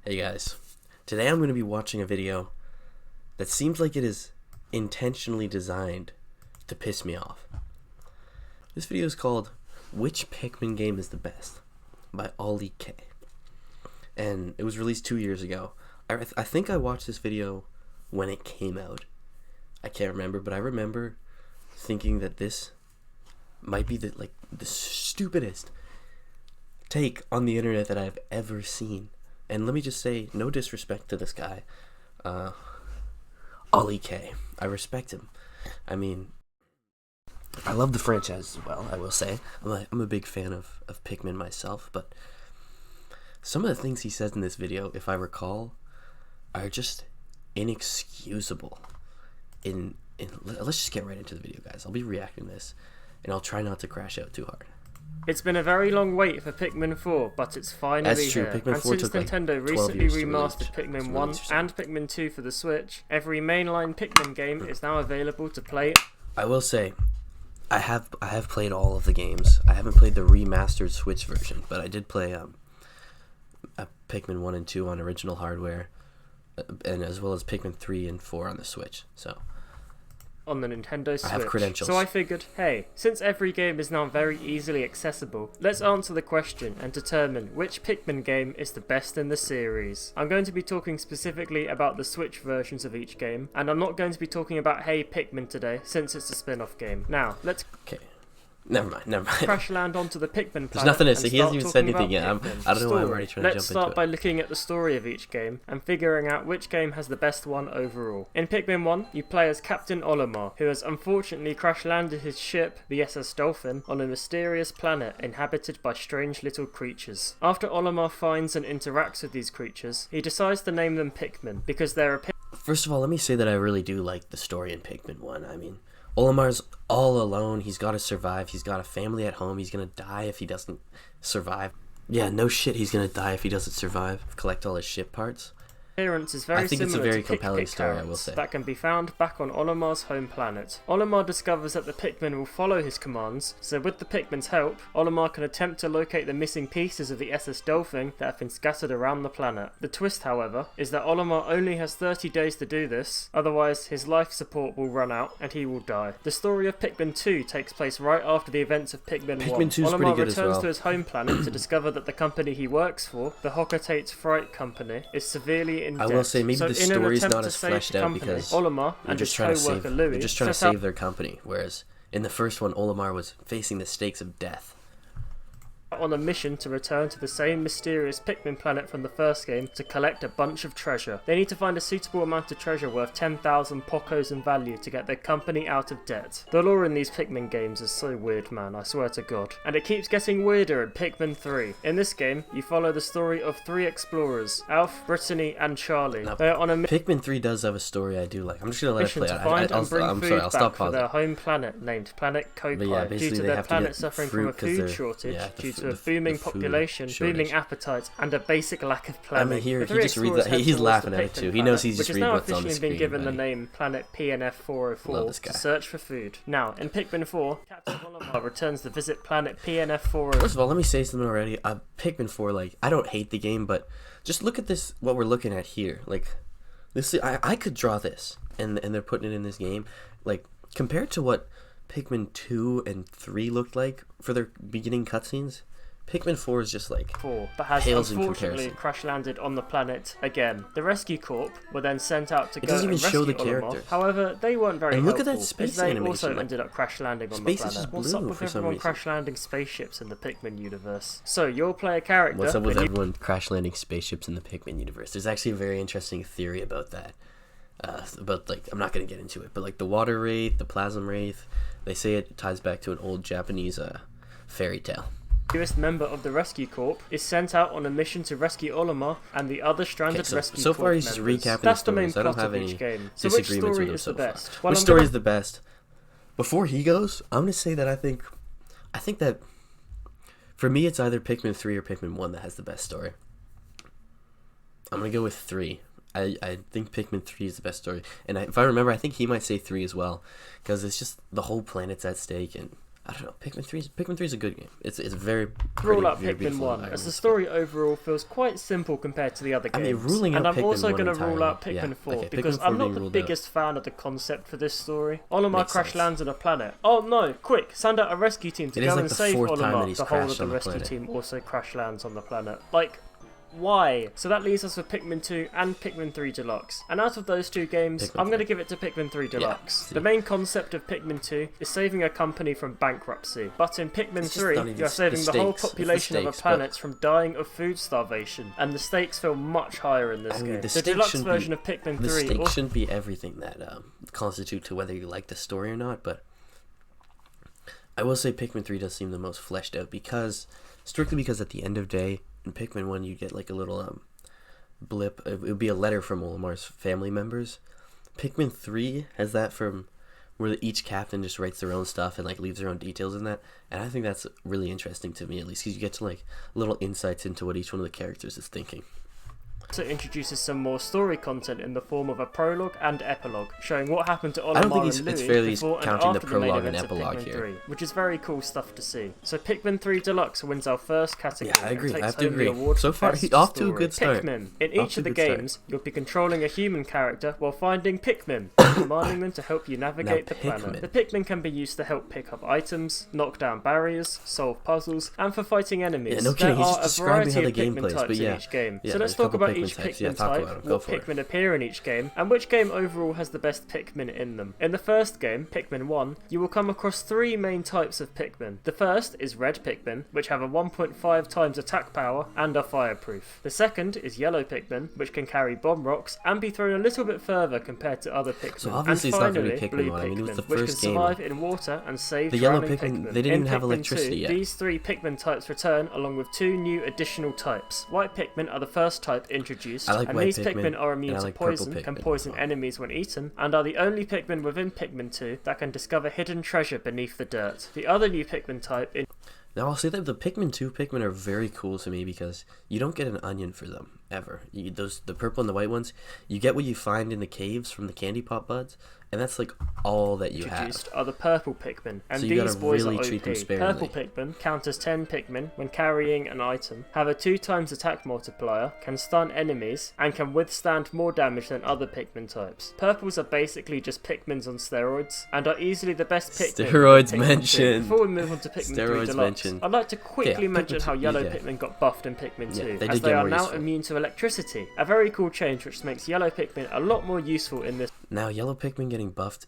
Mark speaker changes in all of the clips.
Speaker 1: Hey guys, today I'm going to be watching a video that seems like it is intentionally designed to piss me off. This video is called Which Pikmin Game is the Best by Ollie K. And it was released 2 years ago. I think I watched this video when it came out. I can't remember, but I remember thinking that this might be the stupidest take on the internet that I've ever seen. And let me just say, no disrespect to this guy, Ollie K. I respect him. I mean, I love the franchise as well, I will say. I'm a big fan of Pikmin myself, but some of the things he says in this video, if I recall, are just inexcusable. Let's just get right into the video, guys. I'll be reacting to this, and I'll try not to crash out too hard.
Speaker 2: It's been a very long wait for Pikmin 4, but it's finally
Speaker 1: That's true.
Speaker 2: here.
Speaker 1: Pikmin
Speaker 2: and
Speaker 1: 4
Speaker 2: since
Speaker 1: took like
Speaker 2: Nintendo
Speaker 1: 12
Speaker 2: recently
Speaker 1: years to
Speaker 2: remastered
Speaker 1: release.
Speaker 2: Pikmin
Speaker 1: It's
Speaker 2: 1
Speaker 1: really interesting.
Speaker 2: and Pikmin 2 for the Switch, every mainline Pikmin game is now available to play.
Speaker 1: I will say, I have played all of the games. I haven't played the remastered Switch version, but I did play Pikmin 1 and 2 on original hardware, and as well as Pikmin 3 and 4 on the Switch. So
Speaker 2: On the Nintendo Switch.
Speaker 1: I have credentials.
Speaker 2: So I figured, hey, since every game is now very easily accessible, let's answer the question and determine which Pikmin game is the best in the series. I'm going to be talking specifically about the Switch versions of each game, and I'm not going to be talking about Hey Pikmin today, since it's a spin-off game. Now, let's
Speaker 1: okay, never mind.
Speaker 2: crash land onto the Pikmin planet.
Speaker 1: There's nothing to say.
Speaker 2: and
Speaker 1: He hasn't
Speaker 2: start
Speaker 1: even said
Speaker 2: talking
Speaker 1: anything yet.
Speaker 2: about
Speaker 1: I don't know why I'm
Speaker 2: Story.
Speaker 1: already trying to
Speaker 2: Let's
Speaker 1: jump into
Speaker 2: start
Speaker 1: it.
Speaker 2: by looking at the story of each game and figuring out which game has the best one overall. In Pikmin 1, you play as Captain Olimar, who has unfortunately crash landed his ship, the SS Dolphin, on a mysterious planet inhabited by strange little creatures. After Olimar finds and interacts with these creatures, he decides to name them Pikmin because they're a
Speaker 1: First of all, let me say that I really do like the story in Pikmin 1. I mean, Olimar's all alone. He's got to survive. He's got a family at home. He's going to die if he doesn't survive. Yeah, no shit, he's going to die if he doesn't survive. Collect all his ship parts.
Speaker 2: appearance is very
Speaker 1: I think it's a
Speaker 2: similar
Speaker 1: very
Speaker 2: to
Speaker 1: compelling
Speaker 2: Pikmin
Speaker 1: story, I will
Speaker 2: carrots
Speaker 1: say.
Speaker 2: that can be found back on Olimar's home planet. Olimar discovers that the Pikmin will follow his commands, so with the Pikmin's help, Olimar can attempt to locate the missing pieces of the SS Dolphin that have been scattered around the planet. The twist, however, is that Olimar only has 30 days to do this, otherwise his life support will run out and he will die. The story of Pikmin 2 takes place right after the events of Pikmin 1.
Speaker 1: Pikmin 2 is pretty
Speaker 2: Olimar
Speaker 1: good as
Speaker 2: returns
Speaker 1: well.
Speaker 2: to his home planet to discover that the company he works for, the Hockertate's Fright Company, is severely in
Speaker 1: I
Speaker 2: debt.
Speaker 1: will say maybe
Speaker 2: So
Speaker 1: the
Speaker 2: in an
Speaker 1: story's
Speaker 2: attempt
Speaker 1: not
Speaker 2: to
Speaker 1: as
Speaker 2: save
Speaker 1: fleshed
Speaker 2: the
Speaker 1: out
Speaker 2: company,
Speaker 1: because
Speaker 2: Olimar
Speaker 1: they're
Speaker 2: and
Speaker 1: just
Speaker 2: his
Speaker 1: trying to
Speaker 2: co-worker
Speaker 1: save.
Speaker 2: Louis
Speaker 1: They're just trying to
Speaker 2: set out
Speaker 1: save their company, whereas in the first one, Olimar was facing the stakes of death.
Speaker 2: on a mission to return to the same mysterious Pikmin planet from the first game to collect a bunch of treasure. They need to find a suitable amount of treasure worth 10,000 Pokos in value to get their company out of debt. The lore in these Pikmin games is so weird, man, I swear to God. And it keeps getting weirder in Pikmin 3. In this game, you follow the story of 3 explorers, Alf, Brittany, and Charlie.
Speaker 1: Now,
Speaker 2: They are on a
Speaker 1: Pikmin 3 does have a story I do like. I'm just gonna let it
Speaker 2: mission
Speaker 1: play
Speaker 2: to
Speaker 1: out.
Speaker 2: find
Speaker 1: I'll
Speaker 2: and bring food
Speaker 1: I'll
Speaker 2: back
Speaker 1: stop
Speaker 2: for their
Speaker 1: pausing.
Speaker 2: home planet named Planet Kopai
Speaker 1: But yeah,
Speaker 2: due
Speaker 1: basically
Speaker 2: to
Speaker 1: they
Speaker 2: their
Speaker 1: have to
Speaker 2: planet
Speaker 1: get
Speaker 2: suffering from a
Speaker 1: fruit 'cause
Speaker 2: food
Speaker 1: they're-
Speaker 2: shortage
Speaker 1: yeah,
Speaker 2: due to a
Speaker 1: the
Speaker 2: booming
Speaker 1: food
Speaker 2: population, booming
Speaker 1: shortage.
Speaker 2: appetites, and a basic lack of
Speaker 1: I
Speaker 2: planning.
Speaker 1: mean, here
Speaker 2: The
Speaker 1: he
Speaker 2: three
Speaker 1: just reads
Speaker 2: explorers
Speaker 1: that.
Speaker 2: head
Speaker 1: He's
Speaker 2: towards
Speaker 1: laughing
Speaker 2: the
Speaker 1: at it
Speaker 2: Pikmin
Speaker 1: too. He
Speaker 2: planet,
Speaker 1: knows he's
Speaker 2: which
Speaker 1: just
Speaker 2: has
Speaker 1: reading
Speaker 2: now
Speaker 1: what's on the
Speaker 2: officially been
Speaker 1: screen.
Speaker 2: given the
Speaker 1: buddy.
Speaker 2: name Planet PNF 404
Speaker 1: Love this
Speaker 2: to
Speaker 1: guy.
Speaker 2: search for food. Now, in Pikmin 4, Captain Olimar returns to visit Planet PNF 404.
Speaker 1: First of all, let me say something already. Pikmin 4, like, I don't hate the game, but just look at this, what we're looking at here. Like, this, I could draw this, and they're putting it in this game. Like, compared to what Pikmin 2 and 3 looked like for their beginning cutscenes, Pikmin 4 is just like,
Speaker 2: 4, but has
Speaker 1: pales in
Speaker 2: unfortunately
Speaker 1: comparison.
Speaker 2: crash landed on the planet again. The rescue corps were then sent out to
Speaker 1: It
Speaker 2: go
Speaker 1: doesn't
Speaker 2: and
Speaker 1: even show
Speaker 2: rescue
Speaker 1: the
Speaker 2: Olimar.
Speaker 1: characters.
Speaker 2: However, they weren't very
Speaker 1: And look at
Speaker 2: helpful,
Speaker 1: that space
Speaker 2: as they
Speaker 1: animation,
Speaker 2: also
Speaker 1: like,
Speaker 2: ended up crash landing on the
Speaker 1: space is
Speaker 2: planet.
Speaker 1: just
Speaker 2: What's up
Speaker 1: blue
Speaker 2: with
Speaker 1: for some
Speaker 2: everyone
Speaker 1: reason.
Speaker 2: crash landing spaceships in the Pikmin universe? So you'll play a character.
Speaker 1: what's up with
Speaker 2: when you-
Speaker 1: everyone crash landing spaceships in the Pikmin universe? There's actually a very interesting theory about that. About, like, I'm not going to get into it, but, like, the water wraith, the plasm wraith, they say it ties back to an old Japanese fairy tale.
Speaker 2: newest member of the rescue corps is sent out on a mission to rescue Olimar and the other stranded
Speaker 1: Okay,
Speaker 2: rescue
Speaker 1: so
Speaker 2: corps
Speaker 1: far he's just
Speaker 2: members.
Speaker 1: recapping
Speaker 2: That's
Speaker 1: the
Speaker 2: the main
Speaker 1: stories. I don't
Speaker 2: plot
Speaker 1: have
Speaker 2: of
Speaker 1: any
Speaker 2: each game. So which
Speaker 1: disagreements
Speaker 2: story
Speaker 1: with him
Speaker 2: is
Speaker 1: so
Speaker 2: the
Speaker 1: far.
Speaker 2: best? Well,
Speaker 1: Which
Speaker 2: I'm
Speaker 1: story
Speaker 2: gonna-
Speaker 1: is the best? Before he goes, I'm gonna say that I think that for me it's either Pikmin 3 or Pikmin 1 that has the best story. I'm gonna go with 3. I think Pikmin 3 is the best story, and if I remember, I think he might say 3 as well, because it's just the whole planet's at stake, and I don't know. Pikmin 3 is a good game. It's very pretty,
Speaker 2: Rule out
Speaker 1: very
Speaker 2: Pikmin
Speaker 1: beautiful
Speaker 2: 1,
Speaker 1: environment
Speaker 2: as the
Speaker 1: stuff.
Speaker 2: story overall feels quite simple compared to the other
Speaker 1: I
Speaker 2: games.
Speaker 1: mean, ruling
Speaker 2: and
Speaker 1: out
Speaker 2: I'm
Speaker 1: Pikmin
Speaker 2: also
Speaker 1: 1
Speaker 2: going to rule out
Speaker 1: entirely.
Speaker 2: Pikmin 4
Speaker 1: Okay,
Speaker 2: because
Speaker 1: Pikmin 4
Speaker 2: I'm not
Speaker 1: being
Speaker 2: the
Speaker 1: ruled
Speaker 2: biggest fan of the concept for this story. Olimar
Speaker 1: Makes
Speaker 2: crash
Speaker 1: sense.
Speaker 2: lands on a planet. Oh no, quick, send out a rescue team to
Speaker 1: It is
Speaker 2: go
Speaker 1: like
Speaker 2: and
Speaker 1: the
Speaker 2: save
Speaker 1: fourth time that
Speaker 2: Olimar.
Speaker 1: he's
Speaker 2: The whole of
Speaker 1: crashed
Speaker 2: the
Speaker 1: on the
Speaker 2: rescue
Speaker 1: planet.
Speaker 2: team also crash lands on the planet. Like, why? So that leaves us with Pikmin 2 and Pikmin 3 Deluxe. And out of those two games,
Speaker 1: Pikmin
Speaker 2: I'm going to
Speaker 1: 3.
Speaker 2: give it to Pikmin 3 Deluxe.
Speaker 1: see.
Speaker 2: The main concept of Pikmin 2 is saving a company from bankruptcy. But in Pikmin
Speaker 1: It's just
Speaker 2: 3,
Speaker 1: not even
Speaker 2: you're saving the whole
Speaker 1: stakes. It's the
Speaker 2: population of a
Speaker 1: stakes, but-
Speaker 2: planet from dying of food starvation. And the stakes feel much higher in this
Speaker 1: I mean,
Speaker 2: game.
Speaker 1: the
Speaker 2: The
Speaker 1: stakes
Speaker 2: deluxe
Speaker 1: shouldn't
Speaker 2: version
Speaker 1: be-
Speaker 2: of Pikmin
Speaker 1: The
Speaker 2: 3
Speaker 1: stakes shouldn't be everything that constitute to whether you like the story or not, but I will say Pikmin 3 does seem the most fleshed out strictly because at the end of day, in Pikmin 1 you get like a little blip. It would be a letter from Olimar's family members. Pikmin 3 has that from where each captain just writes their own stuff and like leaves their own details in that, and I think that's really interesting to me, at least because you get to like little insights into what each one of the characters is thinking.
Speaker 2: also introduces some more story content in the form of a prologue and epilogue, showing what happened to Olimar
Speaker 1: I don't think
Speaker 2: and
Speaker 1: it's
Speaker 2: Louis
Speaker 1: fairly
Speaker 2: before and
Speaker 1: counting the
Speaker 2: after the main
Speaker 1: prologue and
Speaker 2: events of
Speaker 1: epilogue
Speaker 2: Pikmin
Speaker 1: here.
Speaker 2: 3, which is very cool stuff to see. So Pikmin 3 Deluxe wins our first category.
Speaker 1: Yeah, I agree.
Speaker 2: And
Speaker 1: I
Speaker 2: takes
Speaker 1: have to
Speaker 2: home the
Speaker 1: agree.
Speaker 2: award
Speaker 1: So
Speaker 2: for
Speaker 1: far,
Speaker 2: best
Speaker 1: he's off to a
Speaker 2: story.
Speaker 1: good start.
Speaker 2: Pikmin. In
Speaker 1: Off
Speaker 2: each
Speaker 1: to
Speaker 2: of the
Speaker 1: a good start.
Speaker 2: games, you'll be controlling a human character while finding Pikmin, commanding them to help you navigate the planet.
Speaker 1: Pikmin.
Speaker 2: The Pikmin can be used to help pick up items, knock down barriers, solve puzzles, and for fighting enemies.
Speaker 1: Yeah, no kidding,
Speaker 2: There
Speaker 1: he's
Speaker 2: are
Speaker 1: just
Speaker 2: a variety
Speaker 1: describing how
Speaker 2: of
Speaker 1: the game
Speaker 2: Pikmin
Speaker 1: plays,
Speaker 2: types
Speaker 1: but yeah.
Speaker 2: in each game.
Speaker 1: Yeah,
Speaker 2: So let's
Speaker 1: there's a
Speaker 2: talk
Speaker 1: couple
Speaker 2: about
Speaker 1: Pikmin
Speaker 2: each
Speaker 1: types. Yeah,
Speaker 2: Pikmin
Speaker 1: talk
Speaker 2: type,
Speaker 1: about 'em. Go
Speaker 2: what
Speaker 1: for it.
Speaker 2: Pikmin appear in each game, and which game overall has the best Pikmin in them. In the first game, Pikmin 1, you will come across three main types of Pikmin. The first is red Pikmin, which have a 1.5 times attack power and are fireproof. The second is yellow Pikmin, which can carry bomb rocks and be thrown a little bit further compared to other Pikmin.
Speaker 1: So obviously
Speaker 2: and
Speaker 1: it's not gonna
Speaker 2: finally,
Speaker 1: be Pikmin
Speaker 2: blue
Speaker 1: 1. I mean, it was
Speaker 2: Pikmin,
Speaker 1: the
Speaker 2: which can
Speaker 1: first game.
Speaker 2: survive in water and save
Speaker 1: The yellow
Speaker 2: drowning
Speaker 1: Pikmin,
Speaker 2: Pikmin.
Speaker 1: they didn't
Speaker 2: In
Speaker 1: even have
Speaker 2: Pikmin
Speaker 1: electricity
Speaker 2: 2,
Speaker 1: yet.
Speaker 2: These three Pikmin types return along with two new additional types. White Pikmin are the first type introduced,
Speaker 1: I like
Speaker 2: and
Speaker 1: white
Speaker 2: these
Speaker 1: Pikmin,
Speaker 2: Pikmin are immune
Speaker 1: and I
Speaker 2: to
Speaker 1: like purple
Speaker 2: poison, can
Speaker 1: Pikmin
Speaker 2: poison
Speaker 1: as well.
Speaker 2: enemies when eaten, and are the only Pikmin within Pikmin 2 that can discover hidden treasure beneath the dirt. The other new Pikmin type
Speaker 1: Now I'll say that the Pikmin 2 Pikmin are very cool to me because you don't get an onion for them ever. The purple and the white ones, you get what you find in the caves from the candy pop buds, and that's like all that you have.
Speaker 2: introduced are the purple Pikmin, and
Speaker 1: So you
Speaker 2: these
Speaker 1: gotta
Speaker 2: boys
Speaker 1: really
Speaker 2: are
Speaker 1: treat them
Speaker 2: OP.
Speaker 1: sparingly.
Speaker 2: Purple Pikmin count as 10 Pikmin when carrying an item, have a 2 times attack multiplier, can stun enemies, and can withstand more damage than other Pikmin types. Purples are basically just Pikmins on steroids, and are easily the best Pikmin.
Speaker 1: Steroids
Speaker 2: in Pikmin 2.
Speaker 1: mentioned.
Speaker 2: Before we move on to Pikmin 3
Speaker 1: Steroids
Speaker 2: Deluxe,
Speaker 1: mentioned.
Speaker 2: I'd like to quickly
Speaker 1: Yeah,
Speaker 2: mention
Speaker 1: Pikmin
Speaker 2: how
Speaker 1: 2
Speaker 2: yellow
Speaker 1: yeah.
Speaker 2: Pikmin got buffed in Pikmin 2,
Speaker 1: Yeah, they
Speaker 2: as
Speaker 1: did
Speaker 2: they
Speaker 1: get
Speaker 2: are
Speaker 1: more
Speaker 2: now
Speaker 1: useful.
Speaker 2: immune to electricity. A very cool change which makes yellow Pikmin a lot more useful in this.
Speaker 1: Now yellow Pikmin getting buffed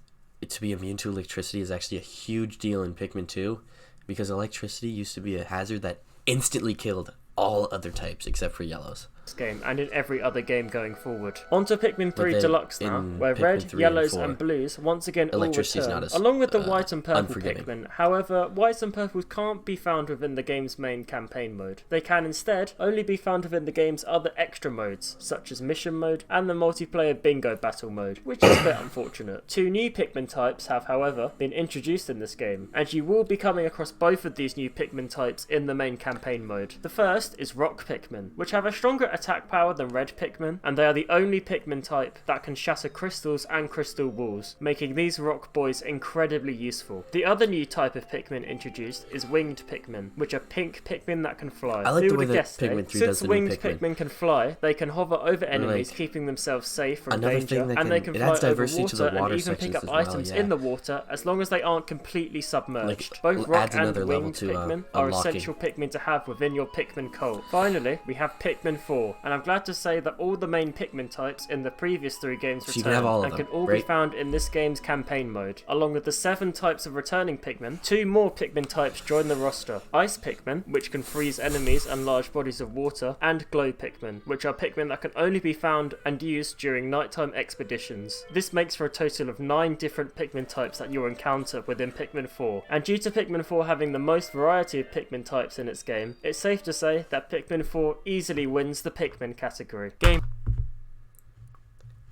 Speaker 1: to be immune to electricity is actually a huge deal in Pikmin 2 because electricity used to be a hazard that instantly killed all other types except for yellows.
Speaker 2: Game and in every other game going forward. On to Pikmin 3
Speaker 1: then
Speaker 2: Deluxe now,
Speaker 1: in
Speaker 2: where
Speaker 1: Pikmin
Speaker 2: red,
Speaker 1: 3
Speaker 2: yellows
Speaker 1: and 4,
Speaker 2: and blues once again all
Speaker 1: electricity is
Speaker 2: return,
Speaker 1: not as,
Speaker 2: along with the white and purple
Speaker 1: unforgiving.
Speaker 2: Pikmin. However, whites and purples can't be found within the game's main campaign mode. They can instead only be found within the game's other extra modes, such as mission mode and the multiplayer bingo battle mode, which is a bit unfortunate. Two new Pikmin types have, however, been introduced in this game, and you will be coming across both of these new Pikmin types in the main campaign mode. The first is rock Pikmin, which have a stronger attack power than red Pikmin, and they are the only Pikmin type that can shatter crystals and crystal walls, making these rock boys incredibly useful. The other new type of Pikmin introduced is winged Pikmin, which are pink Pikmin that can fly.
Speaker 1: I like
Speaker 2: Who
Speaker 1: the
Speaker 2: would
Speaker 1: way
Speaker 2: have
Speaker 1: that
Speaker 2: guessed, eh?
Speaker 1: Pikmin 3 does
Speaker 2: Since
Speaker 1: the new
Speaker 2: winged
Speaker 1: Pikmin.
Speaker 2: Pikmin can fly, they can hover over enemies,
Speaker 1: like,
Speaker 2: keeping themselves safe from
Speaker 1: another
Speaker 2: danger,
Speaker 1: thing that
Speaker 2: and they can
Speaker 1: it
Speaker 2: fly
Speaker 1: adds
Speaker 2: over
Speaker 1: diversity to the
Speaker 2: water and
Speaker 1: water
Speaker 2: even pick
Speaker 1: sections
Speaker 2: up
Speaker 1: as well,
Speaker 2: items
Speaker 1: yeah.
Speaker 2: in the water as long as they aren't completely submerged.
Speaker 1: Like,
Speaker 2: Both rock
Speaker 1: adds
Speaker 2: and
Speaker 1: another level
Speaker 2: winged
Speaker 1: to,
Speaker 2: Pikmin are
Speaker 1: unlocking.
Speaker 2: essential Pikmin to have within your Pikmin cult. Finally, we have Pikmin 4, and I'm glad to say that all the main Pikmin types in the previous 3 games
Speaker 1: So you
Speaker 2: return,
Speaker 1: can have all of
Speaker 2: and
Speaker 1: them,
Speaker 2: can all be
Speaker 1: right?
Speaker 2: found in this game's campaign mode. Along with the 7 types of returning Pikmin, 2 more Pikmin types join the roster. Ice Pikmin, which can freeze enemies and large bodies of water, and Glow Pikmin, which are Pikmin that can only be found and used during nighttime expeditions. This makes for a total of 9 different Pikmin types that you'll encounter within Pikmin 4, and due to Pikmin 4 having the most variety of Pikmin types in its game, it's safe to say that Pikmin 4 easily wins the Pikmin category.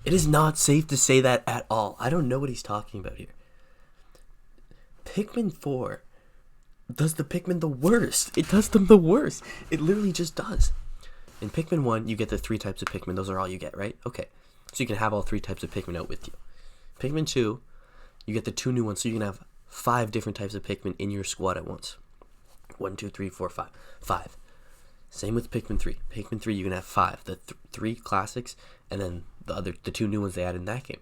Speaker 1: It is not safe to say that at all. I don't know what he's talking about here. Pikmin 4 does the Pikmin the worst. It does them the worst. It literally just does. In Pikmin 1, you get the 3 types of Pikmin. Those are all you get, right? Okay. So you can have all 3 types of Pikmin out with you. Pikmin 2, you get the 2 new ones, so you can have 5 different types of Pikmin in your squad at once. 1, 2, 3, 4, 5. 5. Same with Pikmin 3. Pikmin 3, you can have 5. The 3 classics, and then the 2 new ones they added in that game.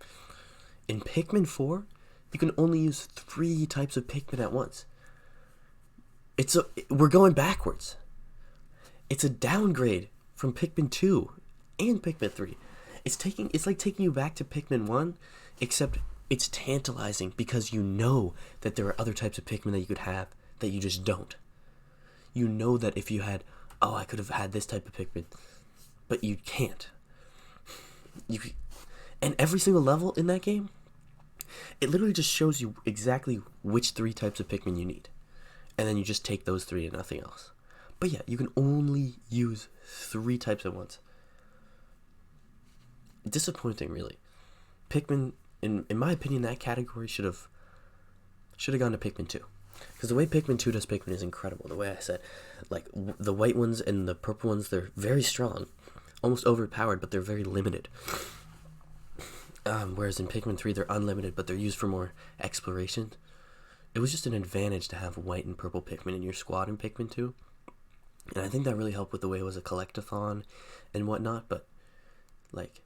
Speaker 1: In Pikmin 4, you can only use 3 types of Pikmin at once. We're going backwards. It's a downgrade from Pikmin 2 and Pikmin 3. It's like taking you back to Pikmin 1, except it's tantalizing because you know that there are other types of Pikmin that you could have that you just don't. You know that if you had, I could have had this type of Pikmin, but you can't. And every single level in that game, it literally just shows you exactly which 3 types of Pikmin you need. And then you just take those 3 and nothing else. But yeah, you can only use 3 types at once. Disappointing, really. Pikmin, in my opinion, that category should have gone to Pikmin 2. Because the way Pikmin 2 does Pikmin is incredible. The way I said, like, the white ones and the purple ones, they're very strong. Almost overpowered, but they're very limited. Whereas in Pikmin 3, they're unlimited, but they're used for more exploration. It was just an advantage to have white and purple Pikmin in your squad in Pikmin 2. And I think that really helped with the way it was a collectathon and whatnot, but, like,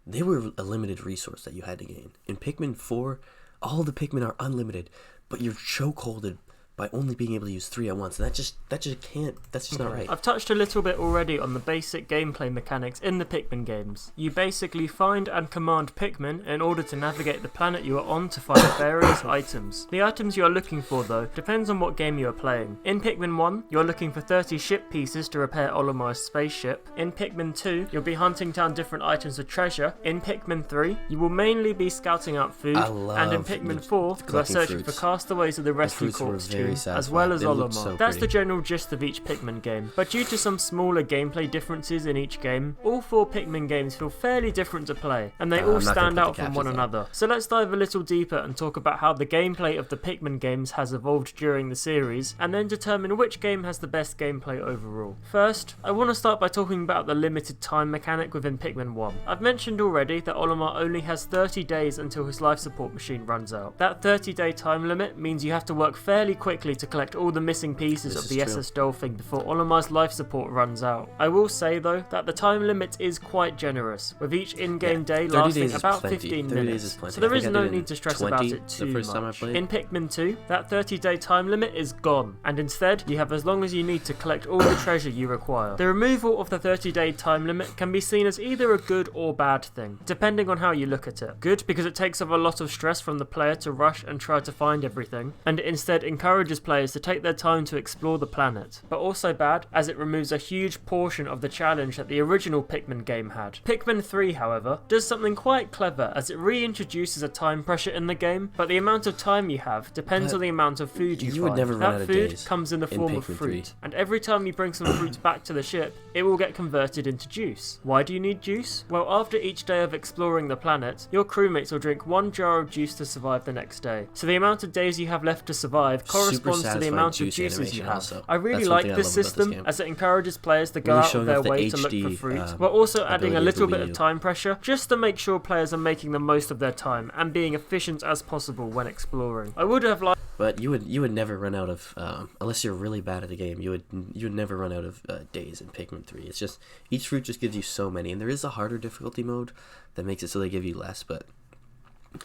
Speaker 1: they were a limited resource that you had to gain. In Pikmin 4, all the Pikmin are unlimited, but you're chokeholded by only being able to use 3 at once. And that's just not right.
Speaker 2: I've touched a little bit already on the basic gameplay mechanics in the Pikmin games. You basically find and command Pikmin in order to navigate the planet you are on to find various items. The items you are looking for, though, depends on what game you are playing. In Pikmin 1, you're looking for 30 ship pieces to repair Olimar's spaceship. In Pikmin 2, you'll be hunting down different items of treasure. In Pikmin 3, you will mainly be scouting out food. And in Pikmin 4, you are searching for castaways of the Rescue Corps too, as well as Olimar. That's the general gist of each Pikmin game, but due to some smaller gameplay differences in each game, all 4 Pikmin games feel fairly different to play, and they all stand out from one another. So let's dive a little deeper and talk about how the gameplay of the Pikmin games has evolved during the series, and then determine which game has the best gameplay overall. First, I want to start by talking about the limited time mechanic within Pikmin 1. I've mentioned already that Olimar only has 30 days until his life support machine runs out. That 30-day time limit means you have to work fairly quickly to collect all the missing pieces of the SS Dolphin before Olimar's life support runs out. I will say though that the time limit is quite generous, with each in-game day lasting about 15 minutes, so there is no need to stress about it too much. In Pikmin 2, that 30-day time limit is gone, and instead you have as long as you need to collect all the treasure you require. The removal of the 30-day time limit can be seen as either a good or bad thing, depending on how you look at it. Good because it takes off a lot of stress from the player to rush and try to find everything, and it instead encourages players to take their time to explore the planet, but also bad as it removes a huge portion of the challenge that the original Pikmin game had. Pikmin 3, however, does something quite clever as it reintroduces a time pressure in the game, but the amount of time you have depends on the amount of food you find.
Speaker 1: Would never run out of days.
Speaker 2: That food comes in the form of fruit, and every time you bring some fruit back to the ship, it will get converted into juice. Why do you need juice? Well, after each day of exploring the planet, your crewmates will drink 1 jar of juice to survive the next day. So the amount of days you have left to survive corresponds to the amount of juices you have. Also. I really like this system as it encourages players to go out of their way to look for fruit, while also adding a little bit of time pressure just to make sure players are making the most of their time and being efficient as possible when exploring. I would have liked...
Speaker 1: But you would never run out of, unless you're really bad at the game, you would never run out of days in Pikmin 3. It's just, each fruit just gives you so many, and there is a harder difficulty mode that makes it so they give you less, but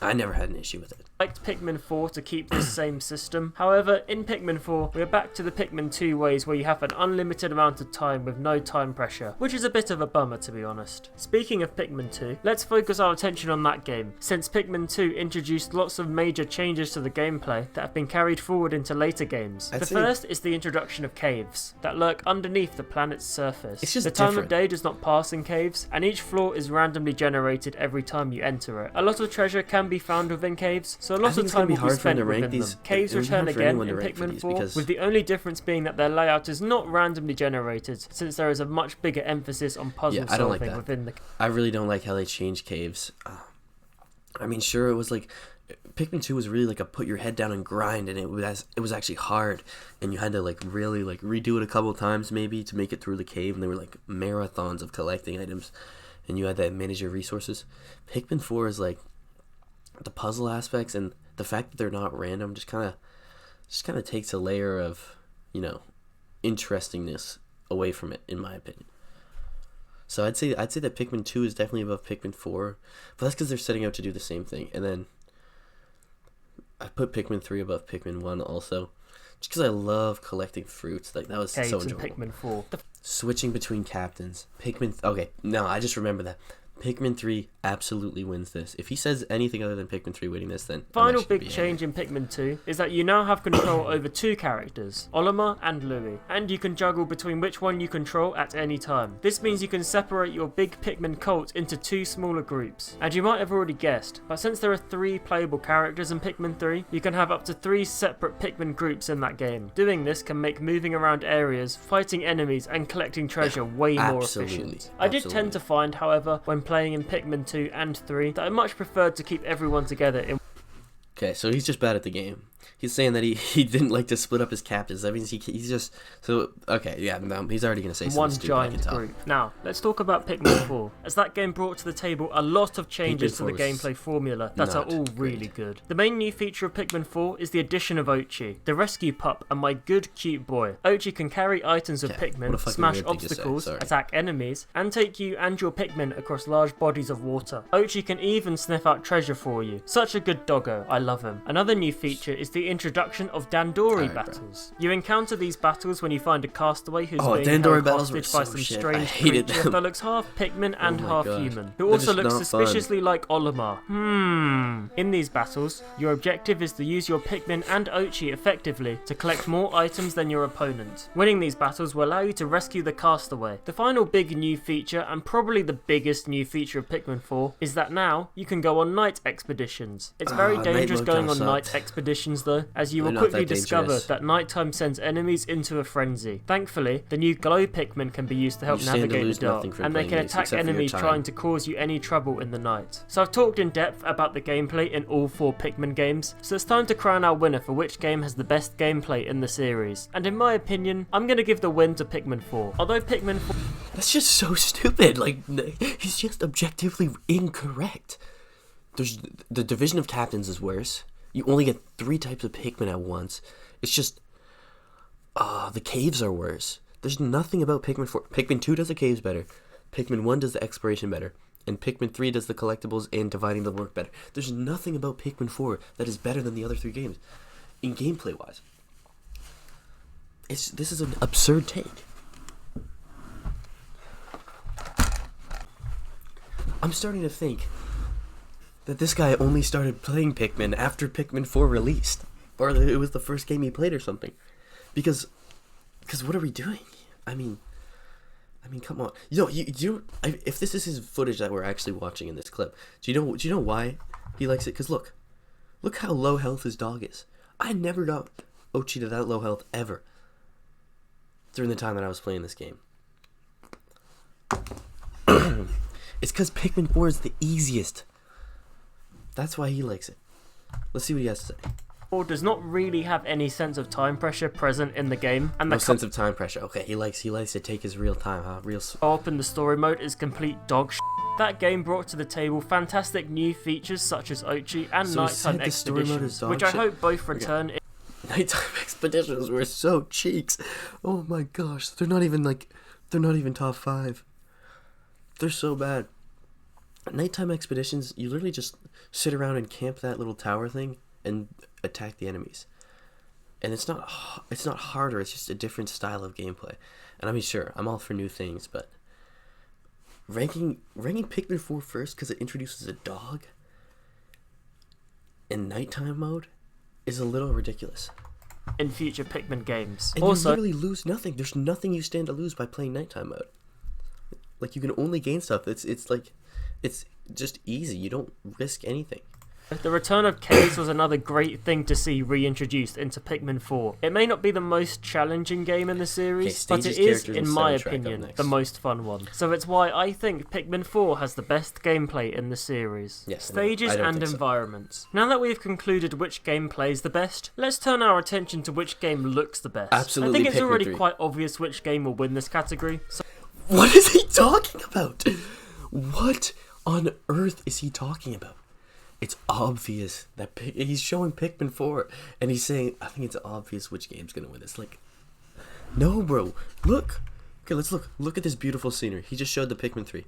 Speaker 1: I never had an issue with it.
Speaker 2: I liked Pikmin 4 to keep this same system. However, in Pikmin 4, we are back to the Pikmin 2 ways where you have an unlimited amount of time with no time pressure, which is a bit of a bummer to be honest. Speaking of Pikmin 2, let's focus our attention on that game, since Pikmin 2 introduced lots of major changes to the gameplay that have been carried forward into later games. The first is the introduction of caves that lurk underneath the planet's surface.
Speaker 1: It's just
Speaker 2: the time of day does not pass in caves, and each floor is randomly generated every time you enter it. A lot of treasure can be found within caves, so a lot of time will be spent within them. Caves return again in Pikmin 4, with the only difference being that their layout is not randomly generated, since there is a much bigger emphasis on puzzle solving within the...
Speaker 1: I really don't like how they changed caves. I mean, sure, it was like... Pikmin 2 was really like a put your head down and grind, and it was actually hard, and you had to like really like redo it a couple times maybe to make it through the cave, and there were like marathons of collecting items, and you had to manage your resources. Pikmin 4 is like... the puzzle aspects and the fact that they're not random just kind of takes a layer of, interestingness away from it, in my opinion. So I'd say that Pikmin 2 is definitely above Pikmin 4, but that's because they're setting out to do the same thing. And then I put Pikmin 3 above Pikmin 1 also, just because I love collecting fruits. Like, that was so enjoyable.
Speaker 2: Pikmin 4.
Speaker 1: Switching between captains. Okay, no, I just remember that. Pikmin 3 absolutely wins this. If he says anything other than Pikmin 3 winning this, then
Speaker 2: Final big change in Pikmin 2 is that you now have control over 2 characters, Olimar and Louie, and you can juggle between which one you control at any time. This means you can separate your big Pikmin cult into 2 smaller groups. And you might have already guessed, but since there are 3 playable characters in Pikmin 3, you can have up to 3 separate Pikmin groups in that game. Doing this can make moving around areas, fighting enemies, and collecting treasure way more efficient. I did tend to find, however, when playing in Pikmin 2 and 3, that I much preferred to keep everyone together in...
Speaker 1: Okay, so he's just bad at the game. He's saying that he didn't like to split up his captains. That means he's just... So, okay, yeah, no, he's already going to say something
Speaker 2: one
Speaker 1: stupid,
Speaker 2: giant group. Now, let's talk about Pikmin 4, as that game brought to the table a lot of changes to the gameplay formula that are all really good. The main new feature of Pikmin 4 is the addition of Oatchi, the rescue pup and my good cute boy. Oatchi can carry items of Pikmin, smash obstacles, attack enemies, and take you and your Pikmin across large bodies of water. Oatchi can even sniff out treasure for you. Such a good doggo, I love him. Another new feature is the introduction of Dandori battles. You encounter these battles when you find a castaway who's being held hostage by some strange creature that looks half Pikmin and half human, who also looks suspiciously like Olimar. In these battles, your objective is to use your Pikmin and Oatchi effectively to collect more items than your opponent. Winning these battles will allow you to rescue the castaway. The final big new feature, and probably the biggest new feature of Pikmin 4, is that now you can go on night expeditions. It's very dangerous going on night expeditions though, as you will quickly discover that nighttime sends enemies into a frenzy. Thankfully, the new glow Pikmin can be used to help navigate the dark, and they can attack enemies trying to cause you any trouble in the night. So I've talked in depth about the gameplay in all 4 Pikmin games, so it's time to crown our winner for which game has the best gameplay in the series. And in my opinion, I'm going to give the win to Pikmin 4. Although Pikmin 4...
Speaker 1: That's just so stupid. Like, he's just objectively incorrect. The division of captains is worse. You only get 3 types of Pikmin at once. It's just... the caves are worse. There's nothing about Pikmin 4. Pikmin 2 does the caves better. Pikmin 1 does the exploration better. And Pikmin 3 does the collectibles and dividing the work better. There's nothing about Pikmin 4 that is better than the other 3 games. In gameplay-wise. This is an absurd take. I'm starting to think that this guy only started playing Pikmin after Pikmin 4 released. Or it was the first game he played or something. Because what are we doing? I mean, come on. If this is his footage that we're actually watching in this clip, do you know why he likes it? Because look how low health his dog is. I never got Oatchi to that low health ever during the time that I was playing this game. It's because Pikmin 4 is the easiest. That's why he likes it. Let's see what he has to say.
Speaker 2: 4 does not really have any sense of time pressure present in the game, and
Speaker 1: no sense of time pressure. Okay, he likes to take his real time, huh?
Speaker 2: Co-op in the story mode is complete dog shit. That game brought to the table fantastic new features such as Oatchi and Nighttime Expeditions, which I hope both return.
Speaker 1: Nighttime Expeditions were so cheeks. Oh my gosh, they're not even top 5. They're so bad. Nighttime Expeditions, you literally just sit around and camp that little tower thing and attack the enemies. And it's not harder, it's just a different style of gameplay. And I mean, sure, I'm all for new things, but ranking Pikmin 4 first because it introduces a dog in nighttime mode is a little ridiculous.
Speaker 2: In future Pikmin games.
Speaker 1: And also, you literally lose nothing. There's nothing you stand to lose by playing nighttime mode. Like, you can only gain stuff. It's just easy. You don't risk anything.
Speaker 2: The return of caves was another great thing to see reintroduced into Pikmin 4. It may not be the most challenging game in the series, but it is, in my opinion, the most fun one. So it's why I think Pikmin 4 has the best gameplay in the series.
Speaker 1: Yes,
Speaker 2: Stages and environments. So. Now that we've concluded which game plays the best, let's turn our attention to which game looks the best.
Speaker 1: Absolutely,
Speaker 2: I think it's
Speaker 1: Pikmin
Speaker 2: already
Speaker 1: 3.
Speaker 2: quite obvious which game will win this category. So
Speaker 1: what is he talking about? What on earth is he talking about? it's obvious that he's showing Pikmin 4, and he's saying, I think it's obvious which game's gonna win this. Like, no, bro. Look. Okay, let's look. Look at this beautiful scenery. He just showed the Pikmin 3.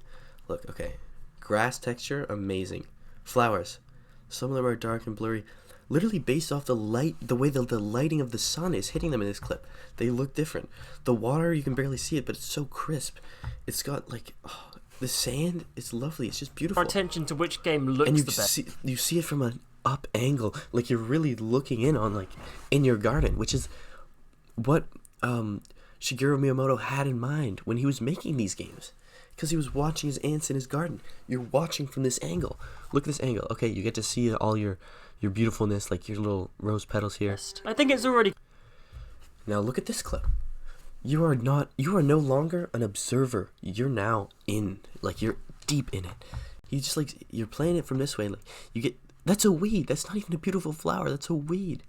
Speaker 1: Look, okay. Grass texture, amazing. Flowers. Some of them are dark and blurry. Literally based off the light, the way the lighting of the sun is hitting them in this clip. They look different. The water, you can barely see it, but it's so crisp. It's got, like, oh, the sand is lovely. It's just beautiful.
Speaker 2: Our attention to which game looks
Speaker 1: and
Speaker 2: the best.
Speaker 1: You see it from an up angle. Like, you're really looking in on, like, in your garden, which is what Shigeru Miyamoto had in mind when he was making these games. Because he was watching his ants in his garden. You're watching from this angle. Look at this angle. Okay, you get to see all your beautifulness, like your little rose petals here.
Speaker 2: I think it's already...
Speaker 1: Now look at this clip. You are no longer an observer. You're now in, like, you're deep in it. You just, like, you're playing it from this way. Like, you get, that's a weed. That's not even a beautiful flower. That's a weed.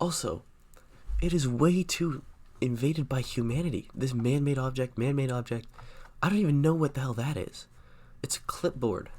Speaker 1: Also, it is way too invaded by humanity. This man-made object. I don't even know what the hell that is. It's a clipboard.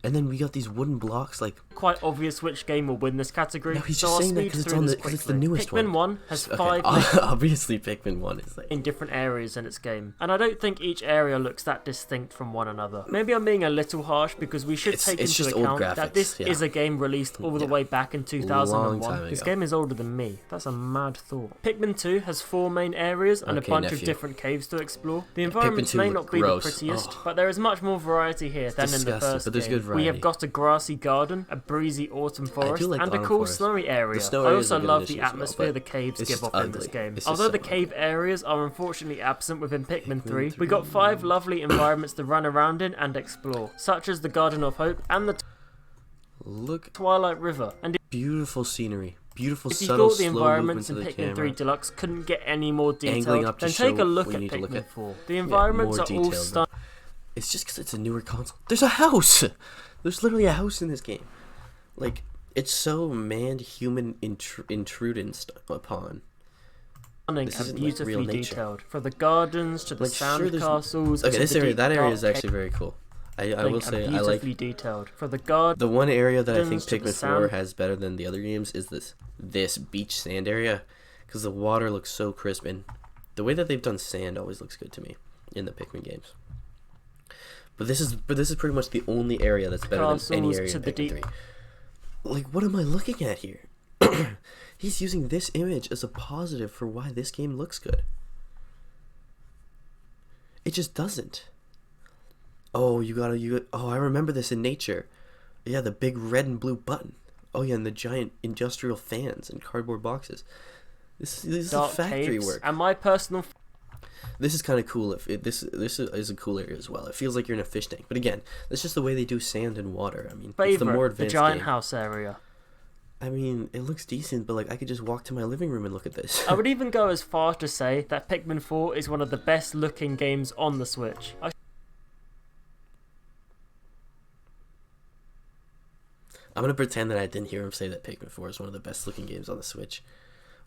Speaker 1: And then we got these wooden blocks, like...
Speaker 2: Quite obvious which game will win this category.
Speaker 1: No, he's just saying that because it's the newest one.
Speaker 2: Pikmin 1 has
Speaker 1: Okay,
Speaker 2: 5
Speaker 1: obviously Pikmin 1 is like...
Speaker 2: in different areas in its game. And I don't think each area looks that distinct from one another. Maybe I'm being a little harsh because we should take into account that this is a game released all the way back in 2001. This game is older than me. That's a mad thought. Pikmin 2 has 4 main areas and a bunch of different caves to explore. The environments may not be the prettiest, but there is much more variety here than in the first game. We have got a grassy garden, a breezy autumn forest, and a cool snowy area. I also love the atmosphere the caves give off in this game. Although the cave areas are unfortunately absent within Pikmin 3, we got 5 lovely environments to run around in and explore, such as the Garden of Hope and the Twilight River. And
Speaker 1: beautiful scenery. Beautiful,
Speaker 2: if you
Speaker 1: subtle,
Speaker 2: thought the environments in
Speaker 1: the
Speaker 2: Pikmin
Speaker 1: camera.
Speaker 2: 3 Deluxe couldn't get any more detailed, then take a look at Pikmin 4. The environments are all stunning.
Speaker 1: It's just because it's a newer console. There's a house! There's literally a house in this game. Like, it's so man-human intruding upon.
Speaker 2: And beautifully
Speaker 1: like
Speaker 2: detailed. From the gardens to the sand castles.
Speaker 1: Okay,
Speaker 2: this
Speaker 1: area, that area is actually very cool. I will say I like
Speaker 2: detailed. For the
Speaker 1: one area that I think Pikmin 4 has better than the other games is this beach sand area, because the water looks so crisp, and the way that they've done sand always looks good to me in the Pikmin games. But this is pretty much the only area that's better than any area in Pikmin 3. Like, what am I looking at here? He's using this image as a positive for why this game looks good. It just doesn't. Oh, oh, I remember this in Nature. Yeah, the big red and blue button. Oh yeah, and the giant industrial fans and cardboard boxes. This is factory work.
Speaker 2: And my personal...
Speaker 1: This is kind of cool. This is a cool area as well. It feels like you're in a fish tank. But again, that's just the way they do sand and water. I mean, it's the more advanced
Speaker 2: the giant
Speaker 1: game.
Speaker 2: House area.
Speaker 1: I mean, it looks decent, but like I could just walk to my living room and look at this.
Speaker 2: I would even go as far to say that Pikmin 4 is one of the best looking games on the Switch.
Speaker 1: I'm gonna pretend that I didn't hear him say that Pikmin 4 is one of the best looking games on the Switch.